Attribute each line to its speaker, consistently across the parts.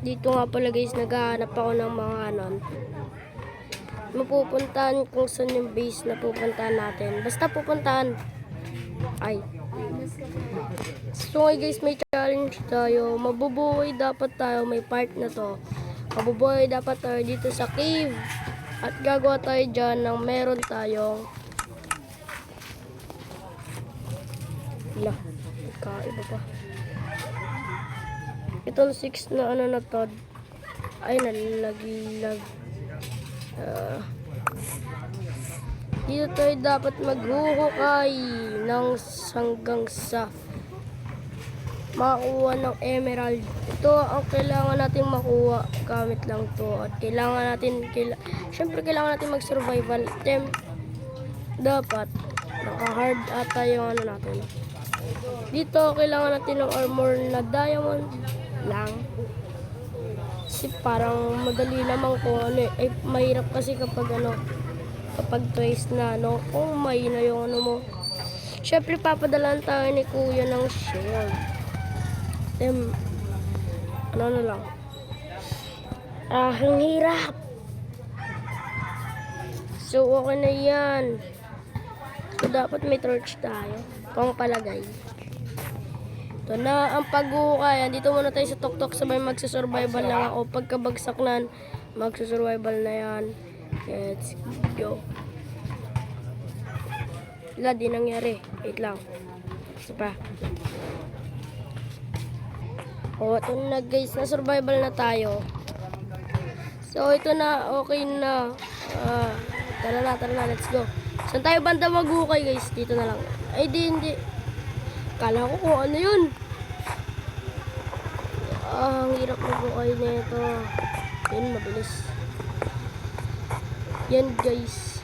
Speaker 1: Dito nga pala guys, naghahanap ako ng mga mapupuntahan kung saan yung base na pupuntahan natin. Basta pupuntahan. Ay. So guys, may challenge tayo. Mabubuhay dapat tayo, may part na to. Mabubuhay dapat tayo dito sa cave. At gagawa tayo dyan ng meron tayong kaiba pa. Itong 6 na na to ay nalaglag. Dito tayo dapat maghuhukay ng hanggang sa makuha ng emerald. Ito ang kailangan natin makuha gamit lang to. At syempre kailangan natin mag-survival item. Dapat naka-hard ata yung natin. Dito kailangan natin ng armor na diamond lang. Kasi parang madali lamang kung ay mahirap kasi kapag kapag twice na kung may na yung mo. Syempre papadalan tayo ni kuya ng shield. Na lang. Ang hirap. So okay na yan. So dapat may torch tayo. Pang palagay. Ito na ang pag-uukay. Andito muna tayo sa tuktok. Sabay magsusurvival lang ako. Pagkabagsak na, magsusurvival na yan. Let's go. Wala, di nangyari. Wait lang. Isa pa. Ito na guys. Na-survival na tayo. So ito na. Okay na. Tara na. Let's go. Saan tayo banda mag-uukay guys? Dito na lang. Ay hindi. Kala ko kung ano yun. Ang hirap mag-uukay na ito. Yun, mabilis. Yan guys.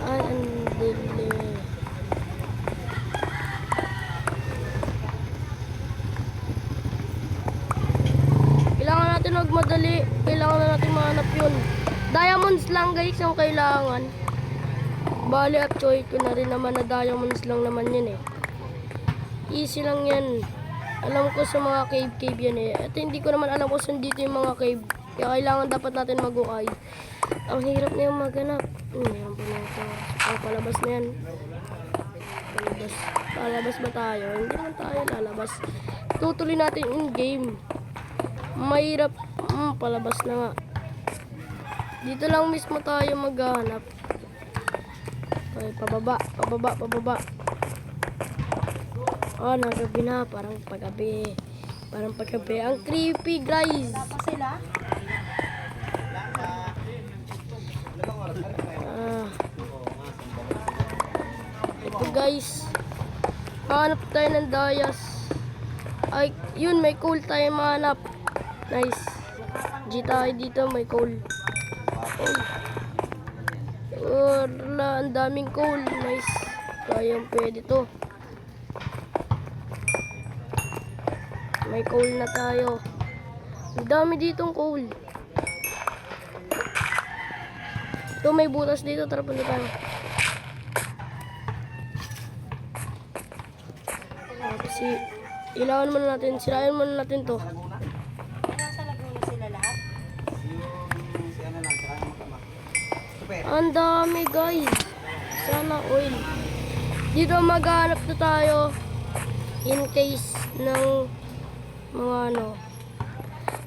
Speaker 1: Ay, ang dili. Kailangan natin magmadali. Kailangan na natin mahanap yun. Diamonds lang guys ang kailangan. Bali at choy ko na rin naman na diamonds lang naman yan eh. Easy lang yan. Alam ko sa mga cave yan eh. At hindi ko naman alam kung saan dito yung mga cave. Kaya kailangan dapat natin mag-ukay. Ang hirap na yung maganap. Meron pa na ito. Palabas na yan. Palabas ba tayo? Hindi naman tayo lalabas. Tutuloy natin in game. Mahirap. Palabas na nga. Dito lang mismo tayo maghanap. Okay, pababa. Nagabi na. Parang paggabi. Ang creepy, guys. Ito, guys. Hanap tayo ng dayas. Ay, yun. May coal tayo mahanap. Nice. G tayo dito. May coal. Wala, ang daming coal. Nice. Kayang pwede to. May coal na tayo. Ang dami ditong coal. Ito, may butas dito. Tara, punta tayo. Ilawan muna natin. Sirayan muna natin to.
Speaker 2: Nasa Laguna sila lahat?
Speaker 1: Ang dami guys. Sana oil. Dito maghanap na tayo in case ng mga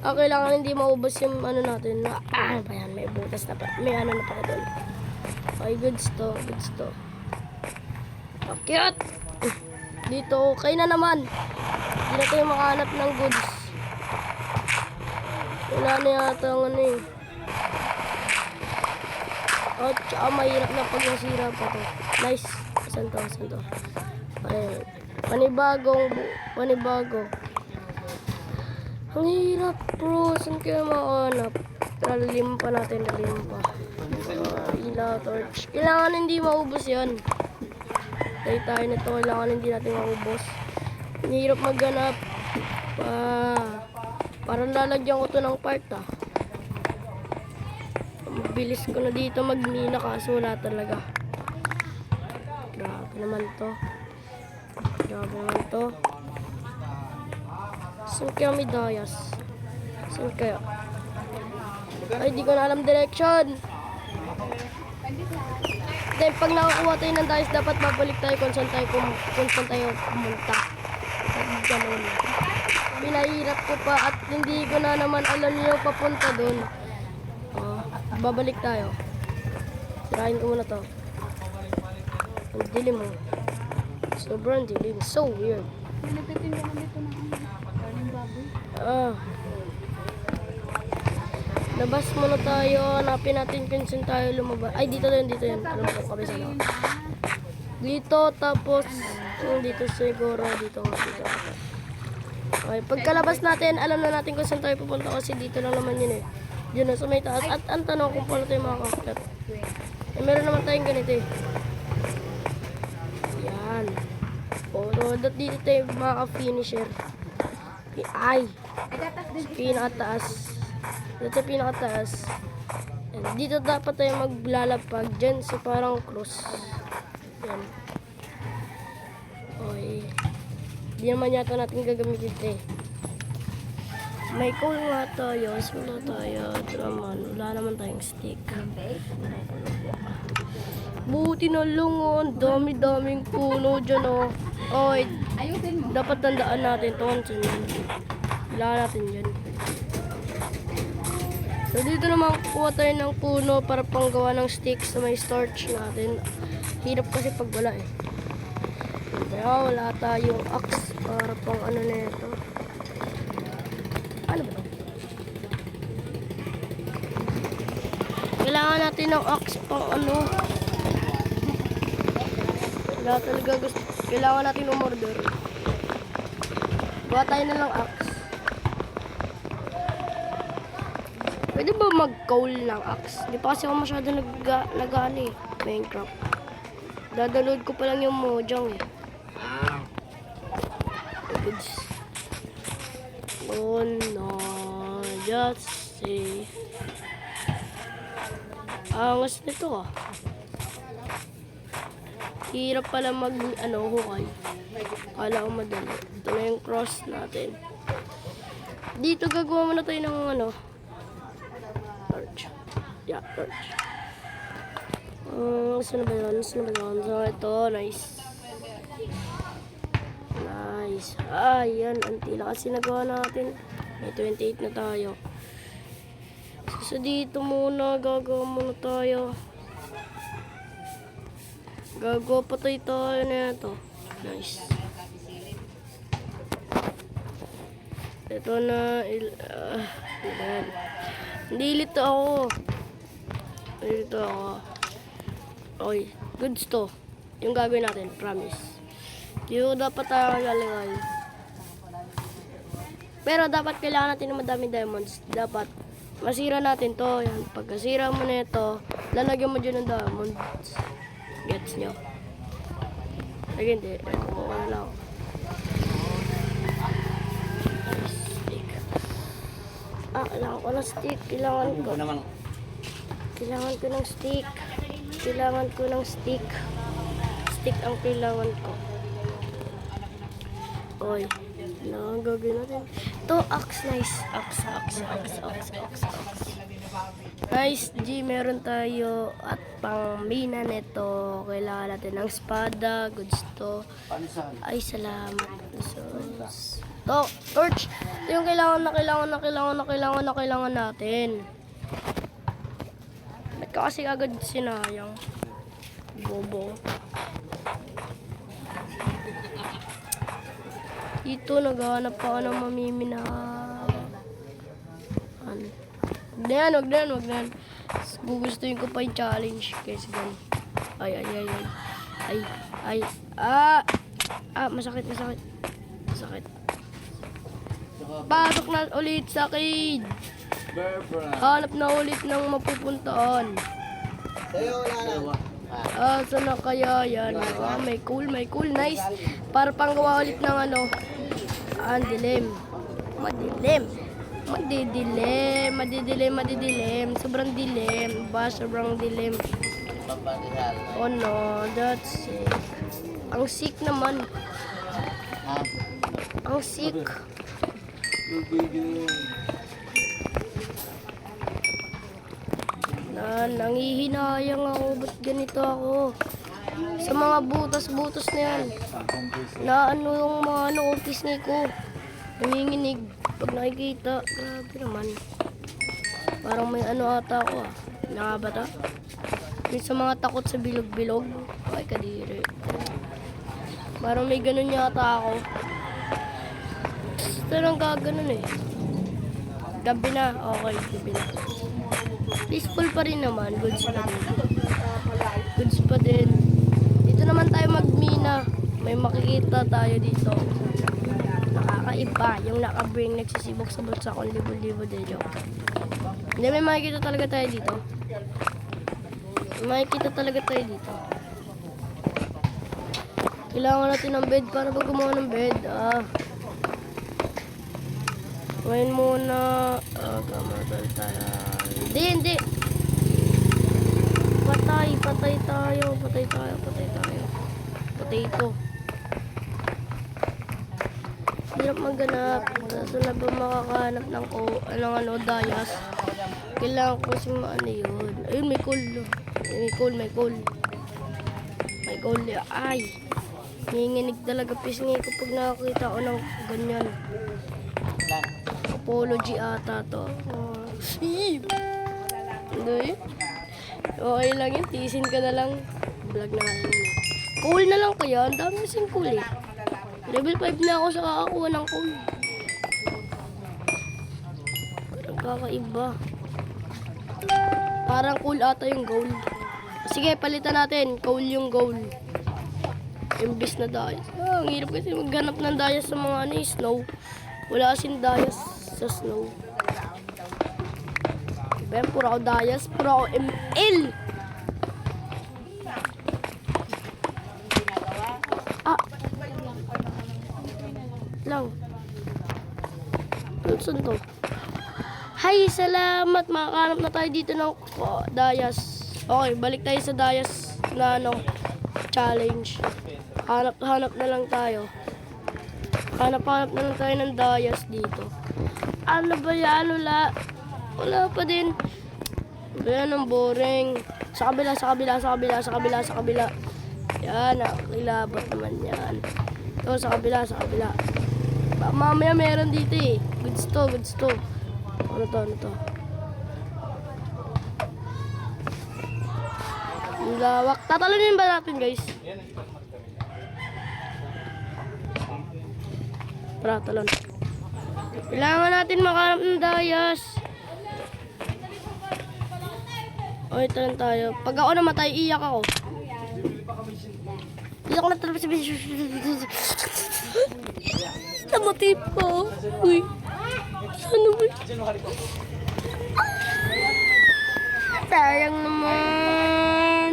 Speaker 1: kailangan hindi maubos yung natin. Ayan, may butas na pa. May na pa doon. Okay, goods to. Cute. Dito okay na naman. Hindi na tayo makahanap ng goods. Wala na yata ang tsaka mahirap na pag nasira pa to. Nice. Saan to? Ayan. Panibago. Ang hirap bro. Saan kayo makahanap? Lalim pa natin. Ilaw, torch. Kailangan hindi maubos yan. Tayo nito. Kailangan hindi natin maubos. Ang hirap maghanap. Parang lalagyan ko to ng part Mabilis ko na dito magmina kaso wala talaga. Grabe naman to. Saan kaya may dayas? Saan kaya? Ay, di ko na alam direction. Then, pag nakakuha tayo ng dayas, dapat babalik tayo kung saan tayo, kung saan tayo pumunta. Ganun. Pinahirap ko pa at hindi ko na naman alam yung papunta doon. Babalik tayo. Sirahin ko muna to. Ang dilim mo. Sobrang dilim. So weird.
Speaker 2: Nagtitinda na dito ng karning baboy.
Speaker 1: Labas muna tayo. Hanapin natin kung saan tayo lumabas. Ay, dito yun, dito yun. Alam ko, kabisa na. Dito, tapos, dito siguro, dito. Okay, pagkalabas natin, alam na natin kung saan tayo pupunta kasi dito lang naman yun eh. Yun na sa may taas. At ang tanong kung paano tayo makakakit. Eh, meron naman tayong ganito eh. Yan. Pero dito tayo makaka-finisher. Ay! Pinakataas. Dito sa pinakataas. And dito dapat tayo maglalapag dyan sa parang cross. Yan. Okay. Di naman yata natin gagamitin ito eh. May coal nga tayo. Wala tayo. Wala naman tayong stick. Buti na lang oh. Ang dami-daming puno dyan oh. Oy,
Speaker 2: Ayusin mo.
Speaker 1: dapat tandaan natin ito. Kailangan natin yan. So dito naman kuha tayo ng puno para panggawa ng sticks na may starch natin. Hirap kasi pag wala eh. Kaya wala tayong axe para pang ano na ito. Ano ba? Kailangan natin ng axe pang ano. Wala talaga gusto. Kailangan natin umorder. Gawa tayo na lang axe. Pwede ba mag-coal ng axe? Di pa kasi ako masyado nag-ano eh. Minecraft. Dadaload ko pa lang yung Mojang eh. Goods. Oh no. Just say. Angas nito ah. Hirap pala mag hukay. Kala ko madali. Ito na yung cross natin. Dito gagawa muna tayo ng torch. Yeah, torch. Saan ba yun? So ito, nice. Nice. Yan. Antila kasi nagawa natin. May 28 na tayo. So dito muna, gagawa muna tayo. Gagawa pa tayo na ito. Nice. Ito na. Ayan. Nilito ako. Okay. Goods to. Yung gagawin natin. Promise. Yung dapat tayo lalagay. Pero dapat kailangan natin ng madami diamonds. Dapat masira natin to. Yan. Pagkasira mo na ito, lalagyan mo dyan ng diamonds. Gets nyo? Lagi hindi. Kukuha na lang. Stick. Kailangan ko ng stick. Kailangan ko ng stick. Kailangan ko ng stick. Stick ang kailangan ko. Oy. Kailangan gagawin natin. Ito, axe. Nice. Axe. Nice, G. Meron tayo. At pang mina nito. Kailangan natin ng espada. Goods to. Ay, salamat. Ito, torch. Ito yung kailangan natin. Ba't ka kasi agad sinayang? Bobo. Dito, naghahanap pa ako ng mamiminahan. Wag na yan. Gugustuhin ko pa yung challenge. Guys, gan. Ay. Masakit. Pasok na ulit sa cage. Hanap na ulit ng mapupuntaan. Saan na kaya yan? May cool. Nice. Para panggawa ulit ng ang dilim. Madidilim. Sobrang dilim. Sobrang dilim. Oh no, that's sick. Ang sick naman. Ang sick. Nangihinayang ako, ba't ganito ako? Sa mga butas-butas na yan. Na ano yung mga pisngi ko. Nanginginig pag nakikita. Grabe naman. Parang may ano ata ako ah. Nakabata. Yung sa mga takot sa bilog-bilog. Ay kadiri. Parang may ganun yata ako. Parang gaganon eh. Gabi na. Okay, gabi na. Peaceful pa rin naman. Goods pa din. Goods pa din. Dito naman tayo magmina. May makikita tayo dito. Nakakaiba. Yung nakabring nagsisibok sa bulsa kong libo-libo din yun. Hindi, may makikita talaga tayo dito. May makikita talaga tayo dito. Kailangan natin ng bed para pag gumawa ng bed. Ngayon muna. Kamadal tayo. Hindi. Patay tayo. Patay tayo. Potato. Hirap maghanap. Kaso na ba makakahanap ng dayas? Kailangan ko kasi maano yun. Ayun, may coal. May coal. Ay. Nanginginig talaga pisngi ko pag nakakita ko ng ganyan. Apology ata to. Hindi. Okay lang yun. Tiisin ka na lang. Vlog na nga yun. Coal na lang kaya. Ang dami kasing coal eh. Level 5 na ako sa kakakuha ng coal. Parang kakaiba. Parang coal ata yung gold. Sige, palitan natin. Coal yung gold. Imbis na dayas. Ang hirap kasi maghanap ng dayas sa mga snow. Wala kasing dayas sa snow. Diba? Puro ako dayas. Puro ako ML. Lang. Saan to? Hi, salamat. Makakanap na tayo dito ng dayas. Okay, balik tayo sa dayas na challenge. Hanap na lang tayo. Hanap na lang tayo ng dayas dito. Ano ba yan? Wala pa din. Ayan, ang boring. Sa kabila. Yan, nakakilabot naman yan. Ito, sa kabila. Mamaya meron dito eh. Goods to. Ano to? Ang lawak. Tatalunin ba natin, guys? Tara, talon. Kailangan natin makahanap ng dayas. Okay, talon tayo. Pag ako namatay, iyak ako. Iyak na talaga sabihin. Namatay po. Uy. Ano ba? Sayang naman.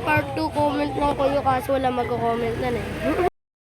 Speaker 1: Part 2 comment lang kayo kasi wala mag-comment na eh.